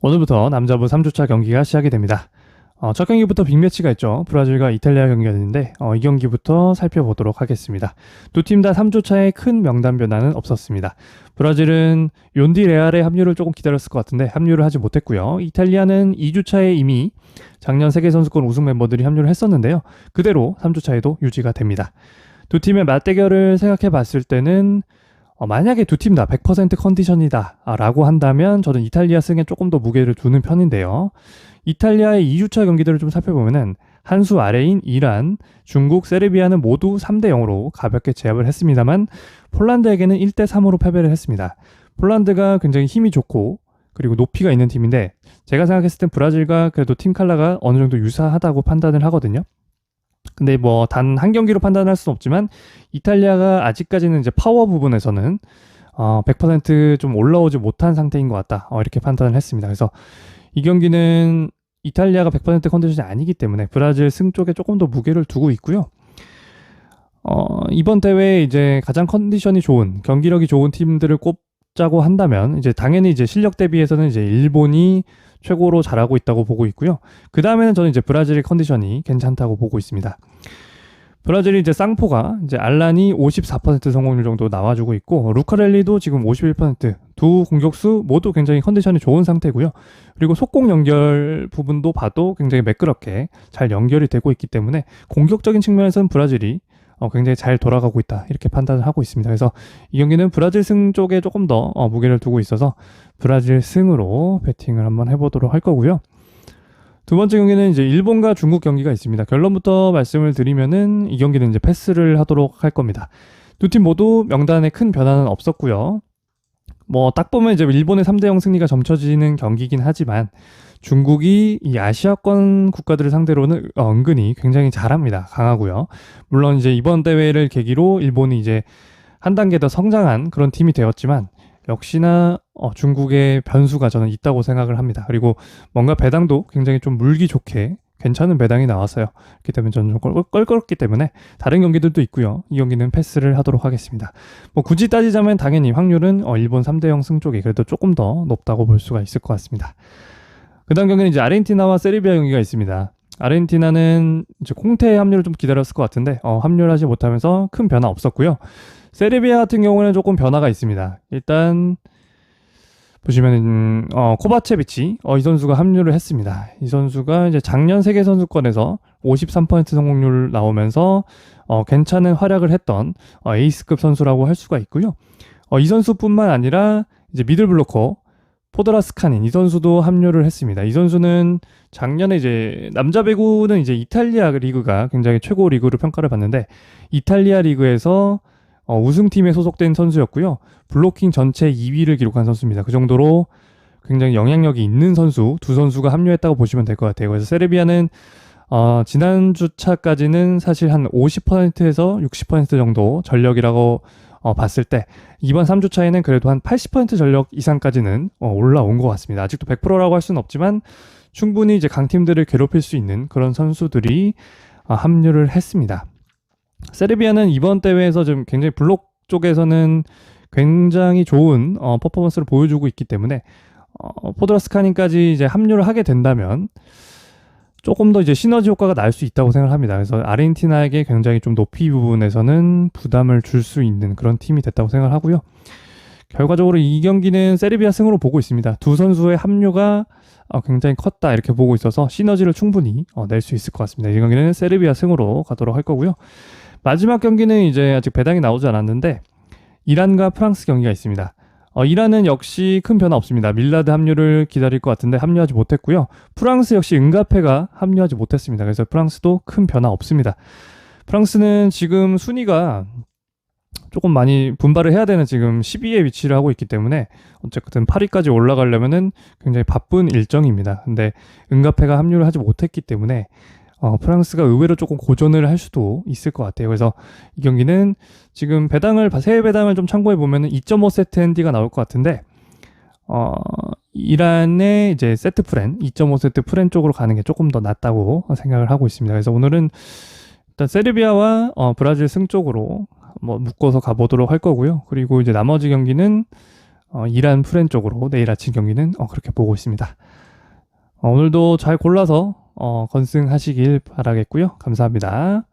오늘부터 남자부 3주차 경기가 시작이 됩니다. 첫 경기부터 빅매치가 있죠. 브라질과 이탈리아 경기였는데 이 경기부터 살펴보도록 하겠습니다. 두 팀 다 3주차에 큰 명단 변화는 없었습니다. 브라질은 욘디 레알의 합류를 조금 기다렸을 것 같은데 합류를 하지 못했고요. 이탈리아는 2주차에 이미 작년 세계선수권 우승 멤버들이 합류를 했었는데요. 그대로 3주차에도 유지가 됩니다. 두 팀의 맞대결을 생각해 봤을 때는 만약에 두 팀 다 100% 컨디션이다 라고 한다면 저는 이탈리아 승에 조금 더 무게를 두는 편인데요. 이탈리아의 2주차 경기들을 좀 살펴보면은 한 수 아래인 이란, 중국, 세르비아는 모두 3대 0으로 가볍게 제압을 했습니다만 폴란드에게는 1대 3으로 패배를 했습니다. 폴란드가 굉장히 힘이 좋고 그리고 높이가 있는 팀인데 제가 생각했을 땐 브라질과 그래도 팀 칼라가 어느 정도 유사하다고 판단을 하거든요. 근데 뭐 단 한 경기로 판단할 수는 없지만 이탈리아가 아직까지는 이제 파워 부분에서는 100%좀 올라오지 못한 상태인 것 같다. 이렇게 판단을 했습니다. 그래서 이 경기는 이탈리아가 100% 컨디션이 아니기 때문에 브라질 승 쪽에 조금 더 무게를 두고 있고요. 이번 대회에 이제 가장 컨디션이 좋은, 경기력이 좋은 팀들을 꼽자고 한다면 이제 당연히 이제 실력 대비해서는 이제 일본이 최고로 잘하고 있다고 보고 있고요. 그 다음에는 저는 이제 브라질의 컨디션이 괜찮다고 보고 있습니다. 브라질이 이제 쌍포가 이제 알란이 54% 성공률 정도 나와주고 있고 루카렐리도 지금 51%두 공격수 모두 굉장히 컨디션이 좋은 상태고요. 그리고 속공 연결 부분도 봐도 굉장히 매끄럽게 잘 연결이 되고 있기 때문에 공격적인 측면에서는 브라질이 굉장히 잘 돌아가고 있다 이렇게 판단을 하고 있습니다. 그래서 이 경기는 브라질 승 쪽에 조금 더 무게를 두고 있어서 브라질 승으로 배팅을 한번 해보도록 할 거고요. 두 번째 경기는 이제 일본과 중국 경기가 있습니다. 결론부터 말씀을 드리면은 이 경기는 이제 패스를 하도록 할 겁니다. 두 팀 모두 명단에 큰 변화는 없었고요. 뭐 딱 보면 이제 일본의 3대 0 승리가 점쳐지는 경기긴 하지만 중국이 이 아시아권 국가들을 상대로는 은근히 굉장히 잘합니다. 강하고요. 물론 이제 이번 대회를 계기로 일본이 이제 한 단계 더 성장한 그런 팀이 되었지만 역시나 중국의 변수가 저는 있다고 생각을 합니다. 그리고 뭔가 배당도 굉장히 좀 물기 좋게 괜찮은 배당이 나왔어요. 그렇기 때문에 저는 좀 껄끄럽기 때문에 다른 경기들도 있고요. 이 경기는 패스를 하도록 하겠습니다. 뭐 굳이 따지자면 당연히 확률은 일본 3대 0 승 쪽이 그래도 조금 더 높다고 볼 수가 있을 것 같습니다. 그 다음 경기는 이제 아르헨티나와 세르비아 경기가 있습니다. 아르헨티나는 이제 콩테의 합류를 좀 기다렸을 것 같은데 합류를 하지 못하면서 큰 변화 없었고요. 세르비아 같은 경우는 조금 변화가 있습니다. 일단 보시면 코바체비치 이 선수가 합류를 했습니다. 이 선수가 이제 작년 세계 선수권에서 53% 성공률 나오면서 괜찮은 활약을 했던 에이스급 선수라고 할 수가 있고요. 이 선수뿐만 아니라 이제 미들 블로커 포드라스카닌 이 선수도 합류를 했습니다. 이 선수는 작년에 이제 남자 배구는 이제 이탈리아 리그가 굉장히 최고 리그로 평가를 받는데 이탈리아 리그에서 우승팀에 소속된 선수였고요. 블로킹 전체 2위를 기록한 선수입니다. 그 정도로 굉장히 영향력이 있는 선수 두 선수가 합류했다고 보시면 될 것 같아요. 그래서 세르비아는 지난 주차까지는 사실 한 50%에서 60% 정도 전력이라고 봤을 때 이번 3주차에는 그래도 한 80% 전력 이상까지는 올라온 것 같습니다. 아직도 100%라고 할 수는 없지만 충분히 이제 강팀들을 괴롭힐 수 있는 그런 선수들이 합류를 했습니다. 세르비아는 이번 대회에서 좀 굉장히 블록 쪽에서는 굉장히 좋은 퍼포먼스를 보여주고 있기 때문에 포드라스카닌까지 이제 합류를 하게 된다면 조금 더 이제 시너지 효과가 날 수 있다고 생각을 합니다. 그래서 아르헨티나에게 굉장히 좀 높이 부분에서는 부담을 줄 수 있는 그런 팀이 됐다고 생각을 하고요. 결과적으로 이 경기는 세르비아 승으로 보고 있습니다. 두 선수의 합류가 굉장히 컸다 이렇게 보고 있어서 시너지를 충분히 낼 수 있을 것 같습니다. 이 경기는 세르비아 승으로 가도록 할 거고요. 마지막 경기는 이제 아직 배당이 나오지 않았는데 이란과 프랑스 경기가 있습니다. 이란은 역시 큰 변화 없습니다. 밀라드 합류를 기다릴 것 같은데 합류하지 못했고요. 프랑스 역시 은가페가 합류하지 못했습니다. 그래서 프랑스도 큰 변화 없습니다. 프랑스는 지금 순위가 조금 많이 분발을 해야 되는 지금 12위에 위치를 하고 있기 때문에 어쨌든 8위까지 올라가려면은 굉장히 바쁜 일정입니다. 근데 은가페가 합류를 하지 못했기 때문에 프랑스가 의외로 조금 고전을 할 수도 있을 것 같아요. 그래서 이 경기는 지금 세외 배당을 좀 참고해 보면은 2.5세트 핸디가 나올 것 같은데 이란의 이제 세트 프렌 2.5세트 프렌 쪽으로 가는 게 조금 더 낫다고 생각을 하고 있습니다. 그래서 오늘은 일단 세르비아와 브라질 승 쪽으로 뭐 묶어서 가보도록 할 거고요. 그리고 이제 나머지 경기는 이란 프렌 쪽으로 내일 아침 경기는 그렇게 보고 있습니다. 오늘도 잘 골라서 건승하시길 바라겠고요. 감사합니다.